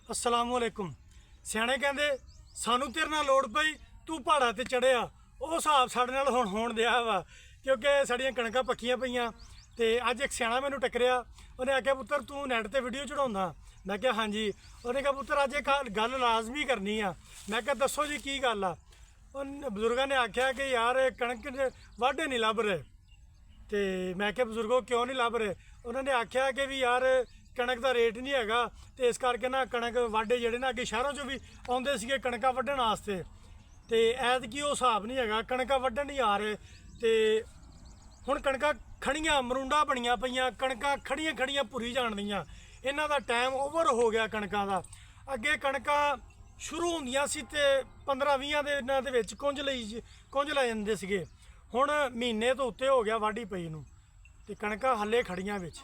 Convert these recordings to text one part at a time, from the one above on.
अस्सलामुअलैकुम। सियाणे कहंदे सानू तेरे नाल लोड़ पई तू पहाड़ा ते चढ़िया। वो हिसाब साडे नाल हुण होण दिया वा क्योंकि साडियां कणकां पक्कियां पईयां। ते अज एक सियाणा मैनूं टकरिया, उन्हें आख्या पुत्तर तू नैट ते वीडियो चढ़ाउंदा? मैं कहा हाँ जी। उन्हें कहा पुत्तर अज एक गल लाजमी करनी आ। मैं कहा दसो जी की गल आ। उन बजुर्गों ने आख्या कि यार कणक वाढे नहीं लभ रहे। तो मैं क्या बजुर्गों क्यों नहीं लभ रहे? उन्होंने आख्या कि भी यार कणक का रेट नहीं हैगा, तो इस करके ना कणक वाढे ਜਿਹੜੇ ना अगे शहरों चों भी आउंदे सीगे कणकां वड्ढण वास्ते, तो ऐतकी वो हिसाब नहीं हैगा, कणकां वड्ढण नहीं आ रहे। तो हुण कणकां खड़ियां मरूंडा बणियां पईयां, कणकां खड़ियां खड़ियां भुरी जाण दियां। इन्हां दा टाइम ओवर हो गया कणकां दा। अगे कणकां शुरू होंदियां सी ते 15-20 ਦੇ ਇਹਨਾਂ ਦੇ ਵਿੱਚ ਕੁੰਝ ਲੈ ਜਾਂਦੇ ਸੀਗੇ। ਹੁਣ ਮਹੀਨੇ ਤੋਂ ਉੱਤੇ ਹੋ ਗਿਆ ਵਾਢੀ ਪਈ ਨੂੰ ਤੇ ਕਣਕਾਂ ਹੱਲੇ ਖੜੀਆਂ ਵਿੱਚ।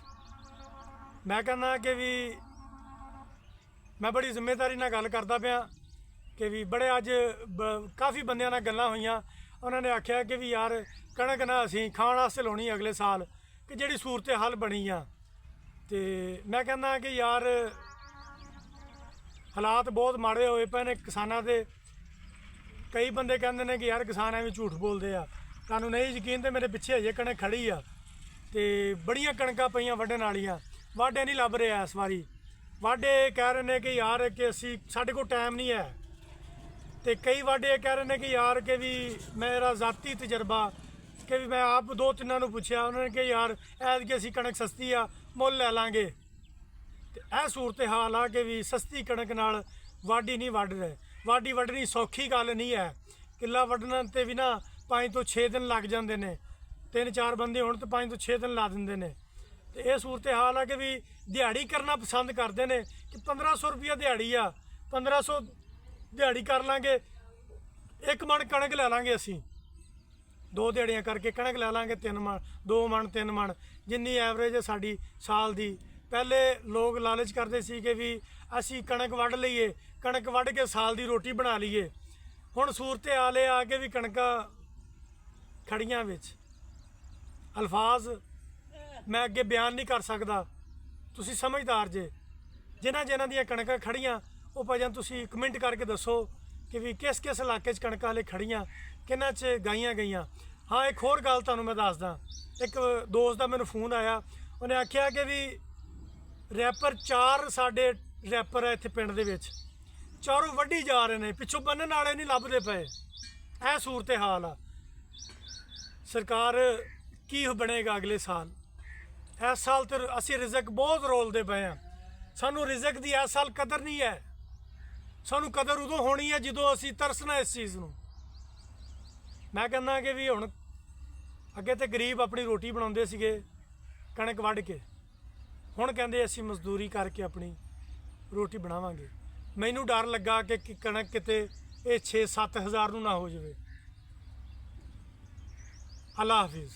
ਮੈਂ ਕਹਿੰਦਾ ਕਿ ਵੀ ਮੈਂ ਬੜੀ ਜ਼ਿੰਮੇਵਾਰੀ ਨਾਲ ਗੱਲ ਕਰਦਾ ਪਿਆ ਕਿ ਵੀ ਬੜੇ ਅੱਜ ਕਾਫੀ ਬੰਦਿਆਂ ਨਾਲ ਗੱਲਾਂ ਹੋਈਆਂ। ਉਹਨਾਂ ਨੇ ਆਖਿਆ ਕਿ ਵੀ ਯਾਰ ਕਣਕ ਨਾ ਅਸੀਂ ਖਾਣ ਵਾਸਤੇ ਲਾਉਣੀ ਅਗਲੇ ਸਾਲ, ਕਿ ਜਿਹੜੀ ਸੂਰਤ ਹਾਲ ਬਣੀ ਆ। ਤੇ ਮੈਂ ਕਹਿੰਦਾ ਕਿ ਯਾਰ ਹਾਲਾਤ ਬਹੁਤ ਮਾੜੇ ਹੋਏ ਪਏ ਨੇ ਕਿਸਾਨਾਂ ਦੇ। ਕਈ ਬੰਦੇ ਕਹਿੰਦੇ ਨੇ ਕਿ ਯਾਰ ਕਿਸਾਨ ਐਵੇਂ ਝੂਠ ਬੋਲਦੇ ਆ, ਤੁਹਾਨੂੰ ਨਹੀਂ ਯਕੀਨ। ਤੇ ਮੇਰੇ ਪਿੱਛੇ ਅਜੇ ਕਣਕ ਖੜੀ ਆ ਤੇ ਬੜੀਆਂ ਕਣਕਾਂ ਪਈਆਂ ਵੱਢਣ ਵਾਲੀਆਂ। ਵਾਢੇ ਨਹੀਂ ਲੱਭ ਰਿਹਾ ਇਸ ਵਾਰੀ। ਵਾਢੇ ਕਹਿ ਰਹੇ ਨੇ ਕਿ ਯਾਰ ਕਿ ਅਸੀਂ ਸਾਡੇ ਕੋਲ ਟਾਈਮ ਨਹੀਂ ਹੈ। ਤੇ ਕਈ ਵਾਢੇ ਕਹਿ ਰਹੇ ਨੇ ਕਿ ਯਾਰ ਕਿ ਵੀ ਮੇਰਾ ਜ਼ਾਤੀ ਤਜਰਬਾ ਕਿ ਵੀ ਮੈਂ ਆਪ 2-3 ਨੂੰ ਪੁੱਛਿਆ, ਉਹਨਾਂ ਨੇ ਕਿ ਯਾਰ ਐਤਕੀ ਅਸੀਂ ਕਣਕ ਸਸਤੀ ਆ ਮੁੱਲ ਲੈ ਲਾਂਗੇ। ਤੇ ਇਹ ਸੂਰਤ ਹਾਲ ਆ ਕਿ ਵੀ ਸਸਤੀ ਕਣਕ ਨਾਲ ਵਾਢੀ ਨਹੀਂ ਵੱਢ ਰਹੇ। ਵਾਢੀ ਵੱਢਣੀ ਸੌਖੀ ਗੱਲ ਨਹੀਂ ਹੈ। ਕਿੱਲਾ ਵੱਢਣ ਤੇ ਵੀ ਨਾ 5 ਤੋਂ 6 ਦਿਨ ਲੱਗ ਜਾਂਦੇ ਨੇ। 3-4 ਬੰਦੇ ਹੋਣ ਤਾਂ 5 ਤੋਂ 6 ਦਿਨ ਲਾ ਦਿੰਦੇ ਨੇ। ਤੇ ਇਹ ਸੂਰਤ ਹਾਲ ਆ ਕਿ ਵੀ ਦਿਹਾੜੀ ਕਰਨਾ ਪਸੰਦ ਕਰਦੇ ਨੇ ਕਿ 1500 ਰੁਪਈਆ ਦਿਹਾੜੀ ਆ, 1500 ਦਿਹਾੜੀ ਕਰ ਲਾਂਗੇ, 1 ਮਣ ਕਣਕ ਲੈ ਲਾਂਗੇ ਅਸੀਂ। 2 ਦਿਹਾੜੀਆਂ ਕਰਕੇ ਕਣਕ ਲੈ ਲਾਂਗੇ 3 ਮਣ, 2 ਮਣ 3 ਮਣ ਜਿੰਨੀ ਐਵਰੇਜ ਹੈ ਸਾਡੀ ਸਾਲ ਦੀ। ਪਹਿਲੇ ਲੋਕ ਲਾਲਚ ਕਰਦੇ ਸੀ ਕਿ ਵੀ ਅਸੀਂ ਕਣਕ ਵੱਢ ਲਈਏ, ਕਣਕ ਵੱਢ ਕੇ ਸਾਲ ਦੀ ਰੋਟੀ ਬਣਾ ਲਈਏ। ਹੁਣ ਸੂਰਤ ਹਾਲ ਇਹ ਆ ਕੇ ਵੀ ਕਣਕਾਂ ਖੜੀਆਂ ਵਿੱਚ। ਅਲਫਾਜ਼ ਮੈਂ ਅੱਗੇ ਬਿਆਨ ਨਹੀਂ ਕਰ ਸਕਦਾ। ਤੁਸੀਂ ਸਮਝਦਾਰ ਜੇ। ਜਿਨ੍ਹਾਂ ਦੀਆਂ ਕਣਕਾਂ ਖੜੀਆਂ ਉਹ ਭਾਵੇਂ ਤੁਸੀਂ ਕਮੈਂਟ ਕਰਕੇ ਦੱਸੋ ਕਿ ਵੀ ਕਿਸ ਇਲਾਕੇ 'ਚ ਕਣਕਾਂ ਹਲੇ ਖੜੀਆਂ, ਕਿਹਨਾਂ 'ਚ ਗਾਈਆਂ ਗਈਆਂ। ਹਾਂ, ਇੱਕ ਹੋਰ ਗੱਲ ਤੁਹਾਨੂੰ ਮੈਂ ਦੱਸਦਾ। ਇੱਕ ਦੋਸਤ ਦਾ ਮੈਨੂੰ ਫੋਨ ਆਇਆ, ਉਹਨੇ ਆਖਿਆ ਕਿ ਵੀ ਰੈਪਰ 4 ਸਾਡੇ ਰੈਪਰ ਹੈ ਇੱਥੇ ਪਿੰਡ ਦੇ ਵਿੱਚ, ਚਾਰੋਂ ਵੱਢੀ ਜਾ ਰਹੇ ਨੇ, ਪਿੱਛੋਂ ਬੰਨਣ ਵਾਲੇ ਨਹੀਂ ਲੱਭਦੇ ਪਏ। ਇਹ ਸੂਰਤ ਹਾਲ ਆ। ਸਰਕਾਰ ਕੀ ਬਣੇਗਾ ਅਗਲੇ ਸਾਲ? ਇਸ ਸਾਲ ਤੇ ਅਸੀਂ ਰਿਜ਼ਕ ਬਹੁਤ ਰੋਲਦੇ ਪਏ ਹਾਂ। ਸਾਨੂੰ ਰਿਜ਼ਕ ਦੀ ਇਸ ਸਾਲ ਕਦਰ ਨਹੀਂ ਹੈ। ਸਾਨੂੰ ਕਦਰ ਉਦੋਂ ਹੋਣੀ ਹੈ ਜਦੋਂ ਅਸੀਂ ਤਰਸਣਾ ਇਸ ਚੀਜ਼ ਨੂੰ। ਮੈਂ ਕਹਿੰਦਾ ਕਿ ਵੀ ਹੁਣ ਅੱਗੇ ਤੇ ਗਰੀਬ ਆਪਣੀ ਰੋਟੀ ਬਣਾਉਂਦੇ ਸੀਗੇ ਕਣਕ ਵੱਢ ਕੇ, ਹੁਣ ਕਹਿੰਦੇ ਅਸੀਂ ਮਜ਼ਦੂਰੀ ਕਰਕੇ ਆਪਣੀ ਰੋਟੀ ਬਣਾਵਾਂਗੇ। ਮੈਨੂੰ ਡਰ ਲੱਗਾ ਕਿ ਕਣਕ ਕਿਤੇ ਇਹ 6-7 ਹਜ਼ਾਰ ਨੂੰ ਨਾ ਹੋ ਜਾਵੇ। ਅੱਲਾ ਹਾਫਿਜ਼।